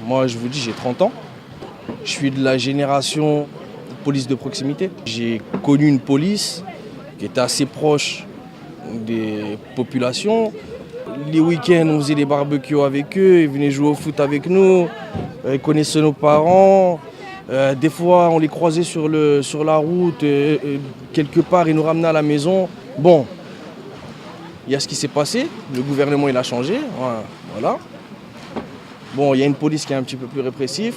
Moi, je vous dis, j'ai 30 ans. Je suis de la génération police de proximité. J'ai connu une police qui était assez proche des populations. Les week-ends, on faisait des barbecues avec eux, ils venaient jouer au foot avec nous, ils connaissaient nos parents. Des fois, on les croisait sur la route, quelque part, ils nous ramenaient à la maison. Bon, il y a ce qui s'est passé, le gouvernement il a changé, voilà. Bon, il y a une police qui est un petit peu plus répressive.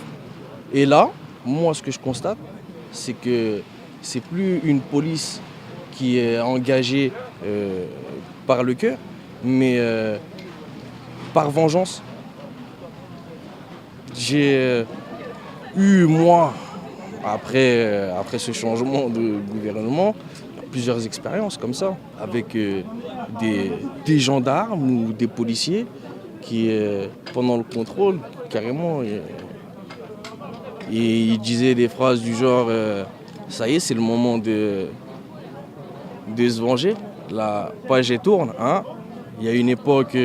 Et là, moi, ce que je constate, c'est que c'est plus une police qui est engagée par le cœur, mais par vengeance. J'ai eu, moi, après ce changement de gouvernement, plusieurs expériences comme ça, avec des gendarmes ou des policiers qui, pendant le contrôle, carrément, ils disaient des phrases du genre ça y est, c'est le moment de se venger. La page elle tourne, hein. Il y a une époque,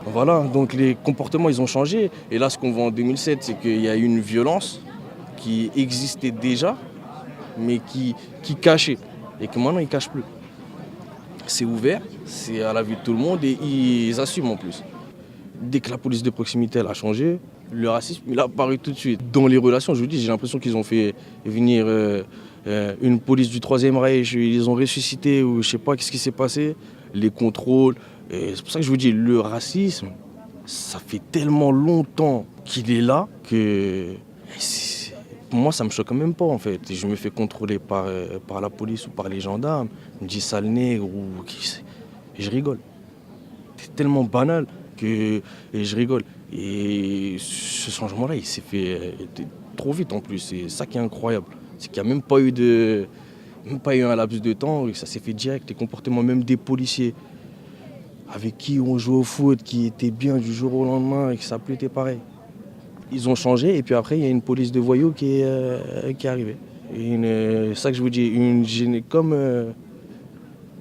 voilà, donc les comportements ils ont changé. Et là, ce qu'on voit en 2007, c'est qu'il y a eu une violence qui existait déjà, mais qui cachait. Et que maintenant, ils ne cachent plus. C'est ouvert, c'est à la vue de tout le monde et ils assument en plus. Dès que la police de proximité elle a changé, le racisme il a apparu tout de suite. Dans les relations, je vous dis, j'ai l'impression qu'ils ont fait venir une police du Troisième Reich, ils les ont ressuscités ou je sais pas qu'est-ce qui s'est passé, les contrôles. Et c'est pour ça que je vous dis, le racisme, ça fait tellement longtemps qu'il est là que pour moi ça me choque même pas en fait. Je me fais contrôler par la police ou par les gendarmes, ils me disent sale nègre ou et je rigole. C'est tellement banal que et je rigole. Et ce changement-là, il s'est fait trop vite en plus. C'est ça qui est incroyable. C'est qu'il n'y a même pas eu un laps de temps, et ça s'est fait direct. Les comportements même des policiers avec qui on jouait au foot, qui étaient bien du jour au lendemain et que ça n'a plus été pareil. Ils ont changé et puis après, il y a une police de voyous qui est arrivée. C'est ça que je vous dis, comme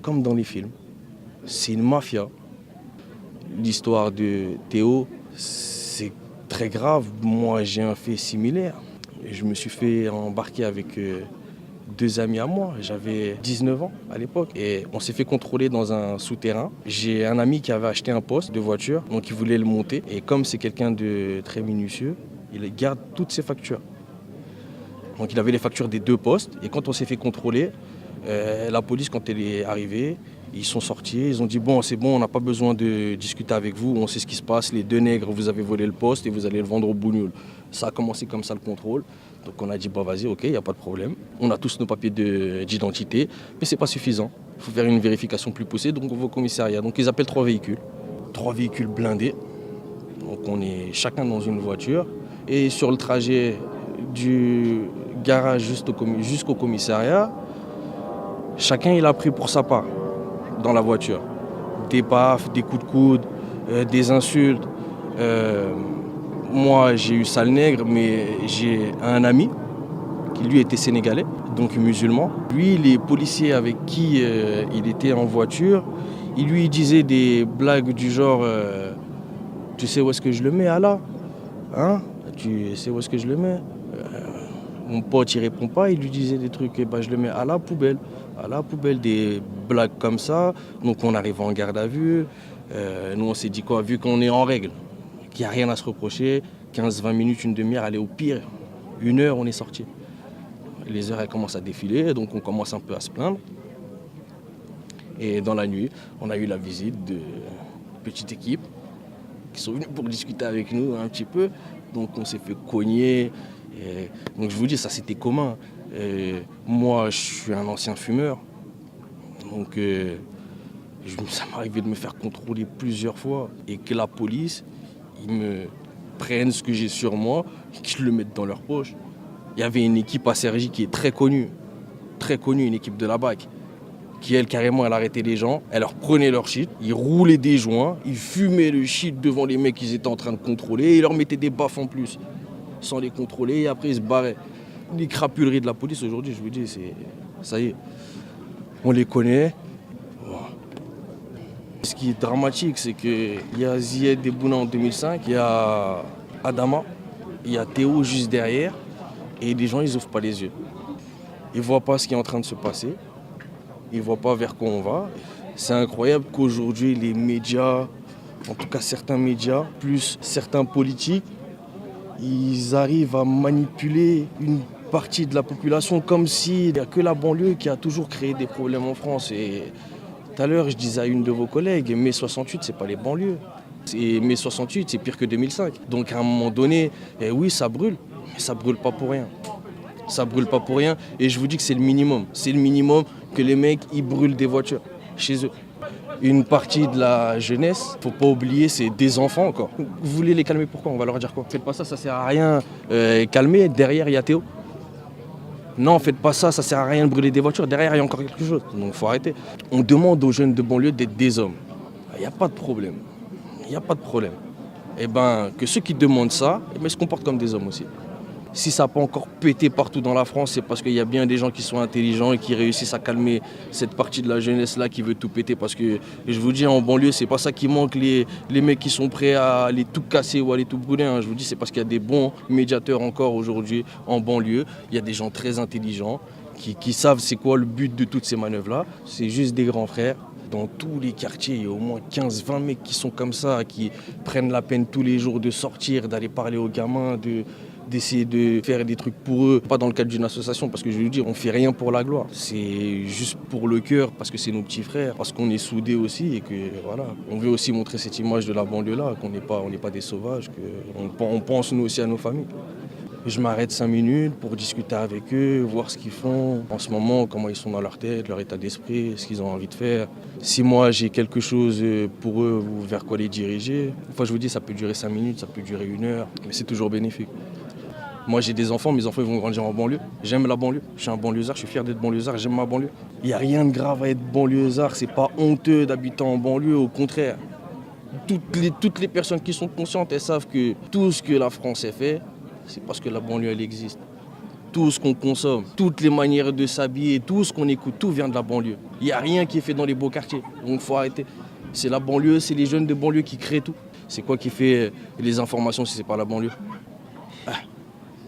dans les films. C'est une mafia. L'histoire de Théo, c'est très grave. Moi, j'ai un fait similaire. Je me suis fait embarquer avec deux amis à moi. J'avais 19 ans à l'époque. Et on s'est fait contrôler dans un souterrain. J'ai un ami qui avait acheté un poste de voiture, donc il voulait le monter. Et comme c'est quelqu'un de très minutieux, il garde toutes ses factures. Donc il avait les factures des deux postes. Et quand on s'est fait contrôler, la police, quand elle est arrivée, ils sont sortis, ils ont dit bon c'est bon, on n'a pas besoin de discuter avec vous, on sait ce qui se passe, les deux nègres, vous avez volé le poste et vous allez le vendre au bougnoul. Ça a commencé comme ça le contrôle, donc on a dit bah vas-y ok, il n'y a pas de problème. On a tous nos papiers d'identité, mais c'est pas suffisant, il faut faire une vérification plus poussée, donc on va au commissariat. Donc ils appellent 3 véhicules blindés, donc on est chacun dans une voiture et sur le trajet du garage jusqu'au commissariat, chacun il a pris pour sa part. Dans la voiture. Des baffes, des coups de coude, des insultes. Moi, j'ai eu sale nègre, mais j'ai un ami qui, lui, était sénégalais, donc musulman. Lui, les policiers avec qui il était en voiture, il lui disait des blagues du genre tu sais où est-ce que je le mets, Allah? Hein? Tu sais où est-ce que je le mets? Mon pote, il répond pas, il lui disait des trucs, je le mets à la poubelle. À la poubelle, des blagues comme ça. Donc on arrive en garde à vue. Nous, on s'est dit quoi, vu qu'on est en règle, qu'il n'y a rien à se reprocher, 15-20 minutes, une demi-heure, allez au pire, 1 heure, on est sorti. Les heures, elles commencent à défiler, donc on commence un peu à se plaindre. Et dans la nuit, on a eu la visite de petites équipes qui sont venues pour discuter avec nous un petit peu. Donc on s'est fait cogner. Donc je vous dis, ça c'était commun. Moi, je suis un ancien fumeur. Donc ça m'est arrivé de me faire contrôler plusieurs fois. Et que la police, ils me prennent ce que j'ai sur moi et qu'ils le mettent dans leur poche. Il y avait une équipe à Cergy qui est très connue, une équipe de la BAC, qui elle carrément elle arrêtait les gens, elle leur prenait leur shit, ils roulaient des joints, ils fumaient le shit devant les mecs qu'ils étaient en train de contrôler et ils leur mettaient des baffes en plus, sans les contrôler et après ils se barraient. Les crapuleries de la police aujourd'hui, je vous dis, ça y est, on les connaît. Ce qui est dramatique, c'est qu'il y a Zied Bouna en 2005, il y a Adama, il y a Théo juste derrière, et les gens, ils ouvrent pas les yeux. Ils voient pas ce qui est en train de se passer, ils voient pas vers quoi on va. C'est incroyable qu'aujourd'hui, les médias, en tout cas certains médias, plus certains politiques, ils arrivent à manipuler une partie de la population comme s'il n'y a que la banlieue qui a toujours créé des problèmes en France. Et tout à l'heure, je disais à une de vos collègues, mai 68, c'est pas les banlieues. Et mai 68, c'est pire que 2005. Donc à un moment donné, oui, ça brûle, mais ça brûle pas pour rien. Ça brûle pas pour rien. Et je vous dis que c'est le minimum. C'est le minimum que les mecs, ils brûlent des voitures chez eux. Une partie de la jeunesse, faut pas oublier, c'est des enfants encore. Vous voulez les calmer, pourquoi? On va leur dire quoi? Faites pas ça sert à rien. Calmez, derrière il y a Théo. Non, faites pas ça sert à rien de brûler des voitures, derrière il y a encore quelque chose. Donc faut arrêter. On demande aux jeunes de banlieue d'être des hommes. Il n'y a pas de problème. Il n'y a pas de problème. Et que ceux qui demandent ça, se comportent comme des hommes aussi. Si ça n'a pas encore pété partout dans la France, c'est parce qu'il y a bien des gens qui sont intelligents et qui réussissent à calmer cette partie de la jeunesse-là qui veut tout péter. Parce que, je vous dis, en banlieue, c'est pas ça qui manque, les mecs qui sont prêts à aller tout casser ou aller tout brûler. Je vous dis, c'est parce qu'il y a des bons médiateurs encore aujourd'hui en banlieue. Il y a des gens très intelligents qui savent c'est quoi le but de toutes ces manœuvres-là. C'est juste des grands frères. Dans tous les quartiers, il y a au moins 15-20 mecs qui sont comme ça, qui prennent la peine tous les jours de sortir, d'aller parler aux gamins, d'essayer de faire des trucs pour eux, pas dans le cadre d'une association, parce que je veux dire, on fait rien pour la gloire. C'est juste pour le cœur, parce que c'est nos petits frères, parce qu'on est soudés aussi et que voilà. On veut aussi montrer cette image de la banlieue là, qu'on n'est pas des sauvages, qu'on pense nous aussi à nos familles. Je m'arrête 5 minutes pour discuter avec eux, voir ce qu'ils font en ce moment, comment ils sont dans leur tête, leur état d'esprit, ce qu'ils ont envie de faire. Si moi j'ai quelque chose pour eux ou vers quoi les diriger, enfin je vous dis ça peut durer 5 minutes, ça peut durer 1 heure, mais c'est toujours bénéfique. Moi j'ai des enfants, mes enfants ils vont grandir en banlieue. J'aime la banlieue, je suis un banlieusard, je suis fier d'être banlieusard, j'aime ma banlieue. Il n'y a rien de grave à être banlieusard, c'est pas honteux d'habiter en banlieue, au contraire. Toutes les personnes qui sont conscientes, elles savent que tout ce que la France a fait, c'est parce que la banlieue elle existe. Tout ce qu'on consomme, toutes les manières de s'habiller, tout ce qu'on écoute, tout vient de la banlieue. Il n'y a rien qui est fait dans les beaux quartiers, donc il faut arrêter. C'est la banlieue, c'est les jeunes de banlieue qui créent tout. C'est quoi qui fait les informations si c'est pas la banlieue?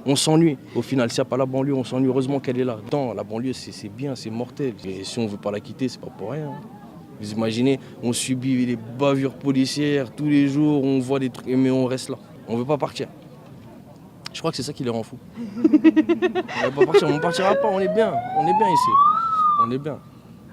On s'ennuie. Au final, s'il n'y a pas la banlieue, on s'ennuie. Heureusement qu'elle est là. Non, la banlieue, c'est bien, c'est mortel. Et si on ne veut pas la quitter, c'est pas pour rien. Vous imaginez, on subit les bavures policières tous les jours, on voit des trucs, mais on reste là. On ne veut pas partir. Je crois que c'est ça qui les rend fous. On ne veut pas partir, on ne partira pas, on est bien ici. On est bien.